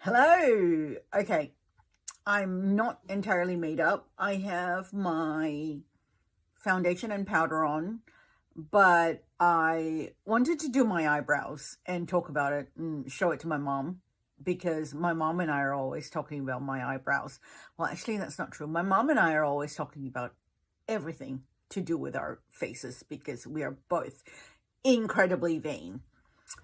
Hello. Okay, I'm not entirely made up. I have my foundation and powder on, but I wanted to do my eyebrows and talk about it and show it to my mom because my mom and I are always talking about my eyebrows. Well, actually, that's not true. My mom and I are always talking about everything to do with our faces because we are both incredibly vain.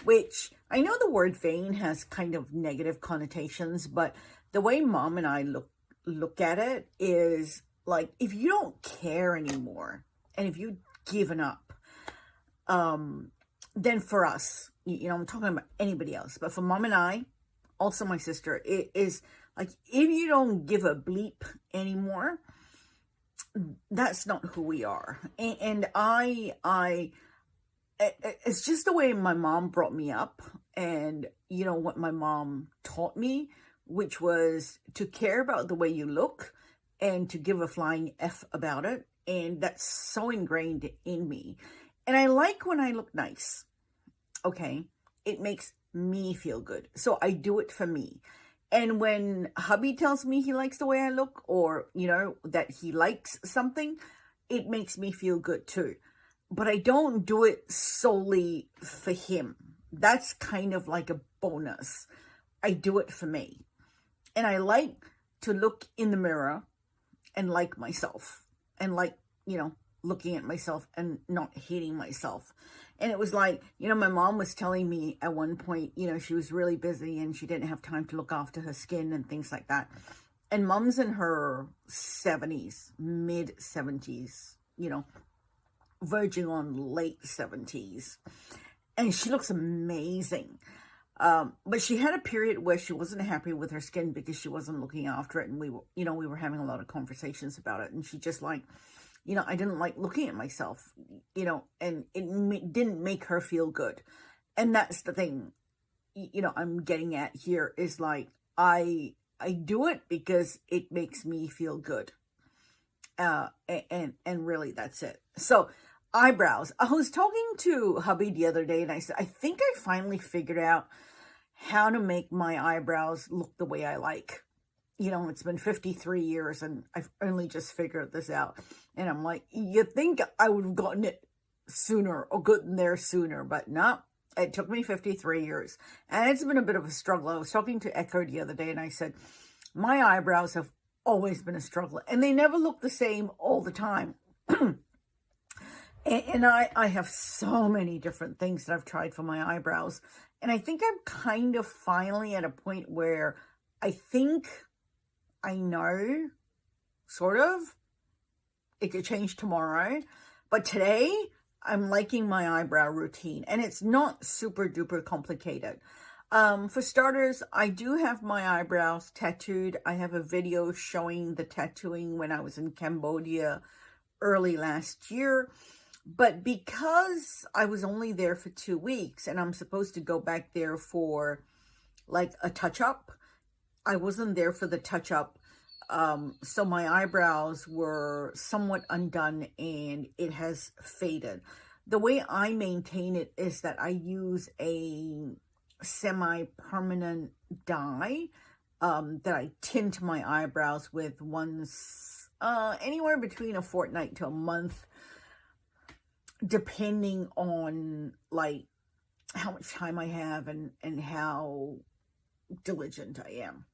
Which I know the word vain has kind of negative connotations, but the way mom and I look at it is like, if you don't care anymore and if you've given up, then for us, I'm talking about anybody else, but for mom and I, also my sister, it is like, if you don't give a bleep anymore, that's not who we are. And it's just the way my mom brought me up, and what my mom taught me, which was to care about the way you look and to give a flying F about it. And that's so ingrained in me. And I like when I look nice. Okay. It makes me feel good. So I do it for me. And when hubby tells me he likes the way I look, or, that he likes something, it makes me feel good too. But I don't do it solely for him. That's kind of like a bonus. I do it for me. And I like to look in the mirror and like myself. And like, looking at myself and not hating myself. And it was like, my mom was telling me at one point, she was really busy and she didn't have time to look after her skin and things like that. And mom's in her 70s, mid 70s, verging on late 70s, and she looks amazing, but she had a period where she wasn't happy with her skin because she wasn't looking after it, and we were having a lot of conversations about it, and she just like, I didn't like looking at myself, and it didn't make her feel good. And that's the thing, I'm getting at here is like, I do it because it makes me feel good. And really that's it. So eyebrows. I was talking to hubby the other day and I said, I think I finally figured out how to make my eyebrows look the way I like. It's been 53 years and I've only just figured this out. And I'm like, you think I would have gotten it sooner or gotten there sooner, but no, it took me 53 years. And it's been a bit of a struggle. I was talking to Echo the other day and I said, my eyebrows have always been a struggle and they never look the same all the time. And I have so many different things that I've tried for my eyebrows. And I think I'm kind of finally at a point where I think I know, sort of. It could change tomorrow. But today, I'm liking my eyebrow routine. And it's not super duper complicated. For starters, I do have my eyebrows tattooed. I have a video showing the tattooing when I was in Cambodia early last year. But because I was only there for 2 weeks and I'm supposed to go back there for like a touch-up, I wasn't there for the touch-up. So my eyebrows were somewhat undone and it has faded. The way I maintain it is that I use a semi-permanent dye that I tint my eyebrows with once, anywhere between a fortnight to a month, depending on like how much time I have and how diligent I am.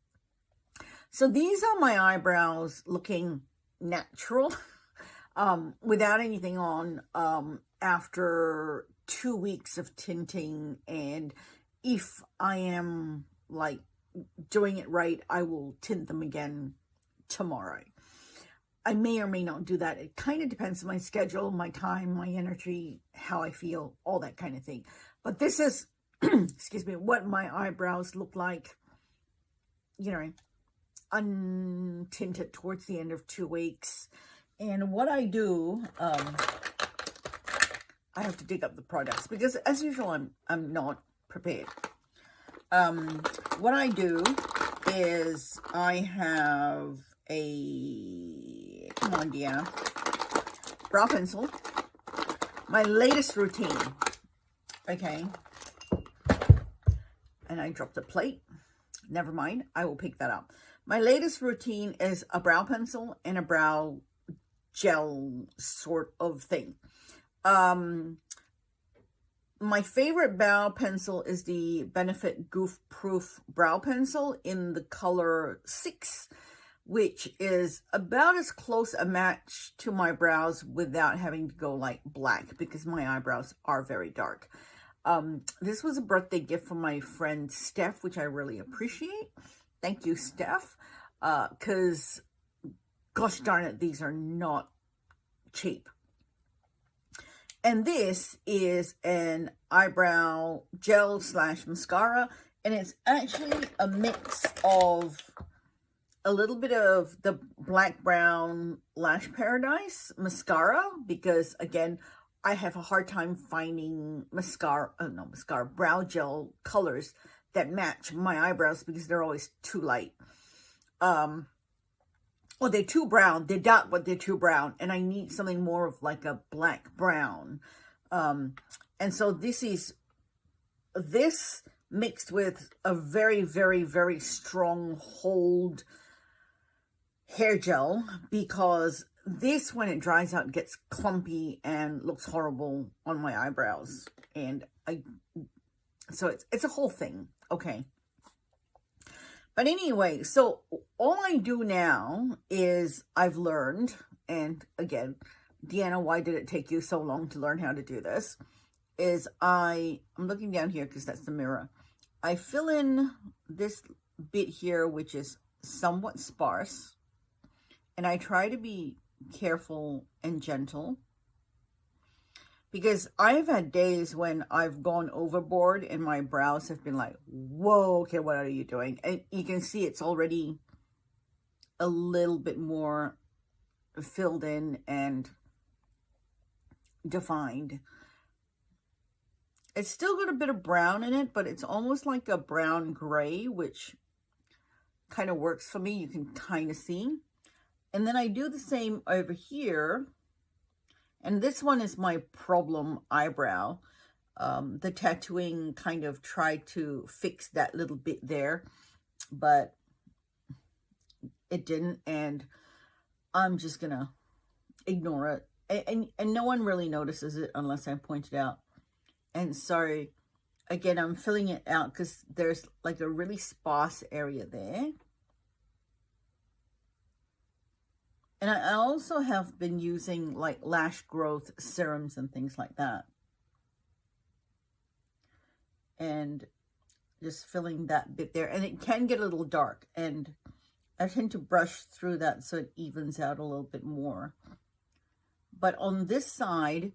So these are my eyebrows looking natural, without anything on, after 2 weeks of tinting. And if I am like doing it right, I will tint them again tomorrow. I may or may not do that. It kind of depends on my schedule, my time, my energy, how I feel, all that kind of thing. But this is, excuse me, what my eyebrows look like, untinted towards the end of 2 weeks. And what I do, I have to dig up the products because as usual, I'm not prepared. What I do is I have come on, Deanna, brow pencil, my latest routine, okay, and I dropped a plate, Never mind, I will pick that up. My latest routine is a brow pencil and a brow gel sort of thing. My favorite brow pencil is the Benefit Goof Proof Brow Pencil in the color 6, which is about as close a match to my brows without having to go like black, because my eyebrows are very dark. This was a birthday gift from my friend Steph, which I really appreciate. Thank you, Steph, because gosh darn it, these are not cheap. And this is an eyebrow gel / mascara, and it's actually a mix of a little bit of the Black Brown Lash Paradise mascara, because again, I have a hard time finding brow gel colors that match my eyebrows because they're always too light. Well, they're too brown. They're dark, but they're too brown. And I need something more of like a black brown. And so this mixed with a very, very, very strong hold hair gel, because this, when it dries out, gets clumpy and looks horrible on my eyebrows. And so it's a whole thing. Okay. But anyway, so all I do now is I've learned, and again, Deanna, why did it take you so long to learn how to do this? Is I'm looking down here because that's the mirror. I fill in this bit here, which is somewhat sparse, and I try to be careful and gentle, because I've had days when I've gone overboard and my brows have been like, whoa, okay, what are you doing? And you can see it's already a little bit more filled in and defined. It's still got a bit of brown in it, but it's almost like a brown gray, which kind of works for me. You can kind of see. And then I do the same over here. And this one is my problem eyebrow. The tattooing kind of tried to fix that little bit there, but it didn't. And I'm just going to ignore it. And no one really notices it unless I point it out. And so, again, I'm filling it out because there's like a really sparse area there. And I also have been using like lash growth serums and things like that. And just filling that bit there. And it can get a little dark. And I tend to brush through that so it evens out a little bit more. But on this side,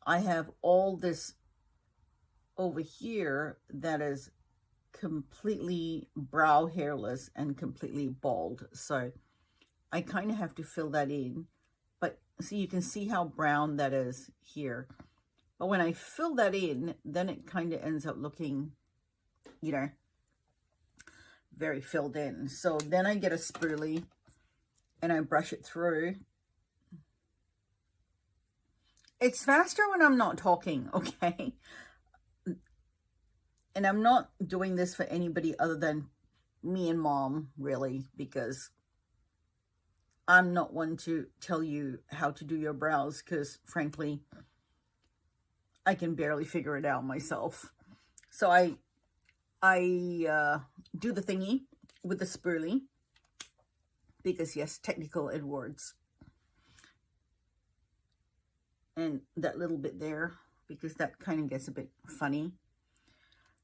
I have all this over here that is completely brow hairless and completely bald. So I kind of have to fill that in, but so you can see how brown that is here. But when I fill that in, then it kind of ends up looking, you know, very filled in. So then I get a spoolie and I brush it through. It's faster when I'm not talking, okay? And I'm not doing this for anybody other than me and Mom, really, because I'm not one to tell you how to do your brows, because frankly, I can barely figure it out myself. So I do the thingy with the spoolie, because yes, technical Edwards. And that little bit there, because that kind of gets a bit funny.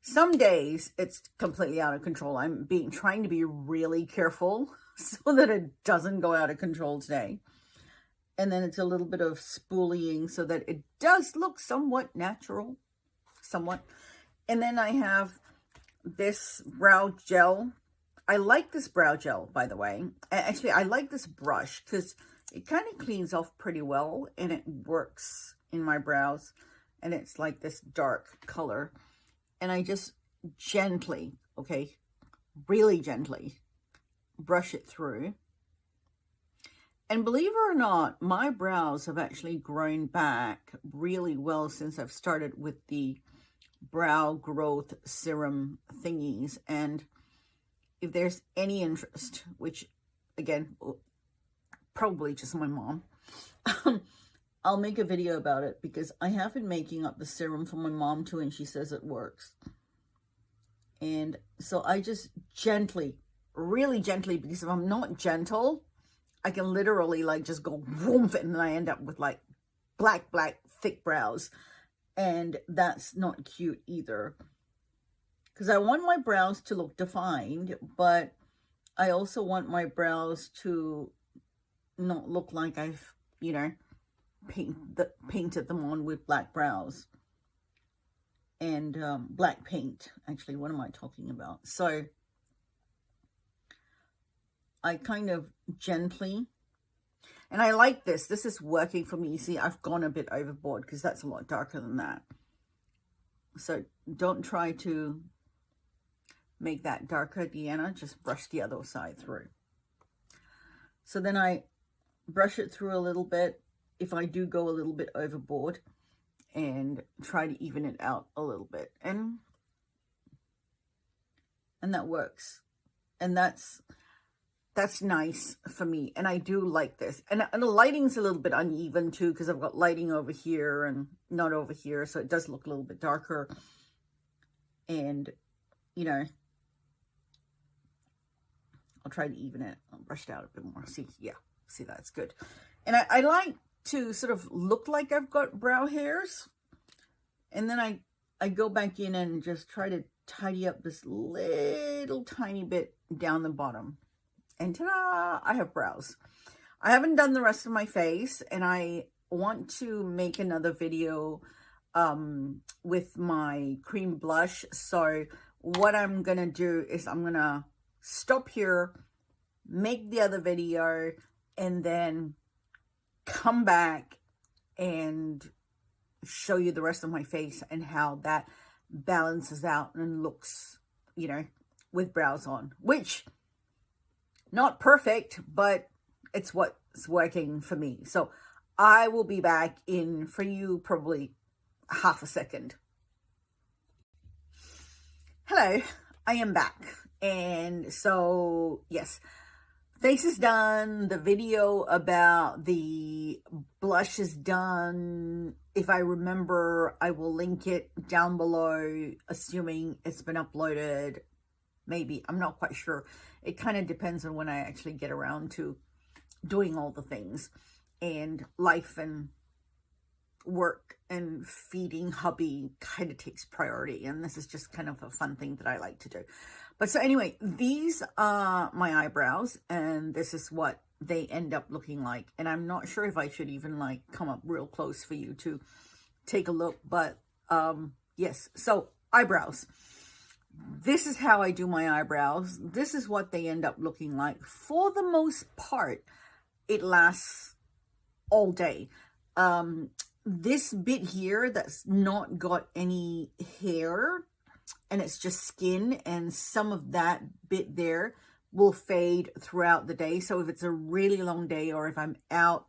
Some days it's completely out of control. I'm trying to be really careful so that it doesn't go out of control today. And then it's a little bit of spoolieing so that it does look somewhat natural, somewhat. And then I have this brow gel. I like this brow gel, by the way. Actually, I like this brush because it kind of cleans off pretty well and it works in my brows. And it's like this dark color. And I just gently, okay, really gently brush it through. And believe it or not, my brows have actually grown back really well since I've started with the brow growth serum thingies. And if there's any interest, which again, probably just my mom, I'll make a video about it, because I have been making up the serum for my mom too, and she says it works. And so I just gently, really gently, because if I'm not gentle, I can literally like just go whoomp, and then I end up with like black, thick brows. And that's not cute either. Because I want my brows to look defined, but I also want my brows to not look like I've, you know, painted them on with black brows. And black paint, actually, what am I talking about? So I kind of gently, and I like this. This is working for me. See, I've gone a bit overboard because that's a lot darker than that. So don't try to make that darker, Deanna. Just brush the other side through. So then I brush it through a little bit if I do go a little bit overboard, and try to even it out a little bit. And that works. And that's nice for me. And I do like this. And the lighting's a little bit uneven too, because I've got lighting over here and not over here. So it does look a little bit darker. And, you know, I'll try to even it. I'll brush it out a bit more. See, yeah, see, that's good. And I like to sort of look like I've got brow hairs. And then I go back in and just try to tidy up this little tiny bit down the bottom. And ta-da, I have brows. I haven't done the rest of my face, and I want to make another video with my cream blush. So what I'm going to do is I'm going to stop here, make the other video, and then come back and show you the rest of my face and how that balances out and looks, you know, with brows on, which not perfect, but it's what's working for me. So I will be back in for you probably half a second. Hello, I am back. And so, yes, face is done. The video about the blush is done. If I remember, I will link it down below, assuming it's been uploaded. Maybe, I'm not quite sure. It kind of depends on when I actually get around to doing all the things. And life and work and feeding hubby kind of takes priority. And this is just kind of a fun thing that I like to do. But so anyway, these are my eyebrows, and this is what they end up looking like. And I'm not sure if I should even like come up real close for you to take a look, but yes. So eyebrows, this is how I do my eyebrows. This is what they end up looking like. For the most part, it lasts all day. This bit here that's not got any hair, and it's just skin, and some of that bit there will fade throughout the day. So if it's a really long day, or if I'm out,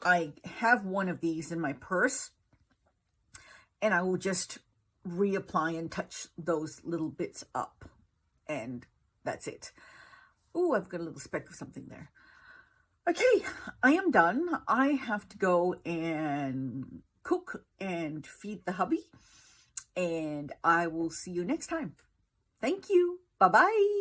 I have one of these in my purse, and I will just reapply and touch those little bits up, and that's it. Oh, I've got a little speck of something there. Okay, I am done. I have to go and cook and feed the hubby, and I will see you next time. Thank you. Bye-bye.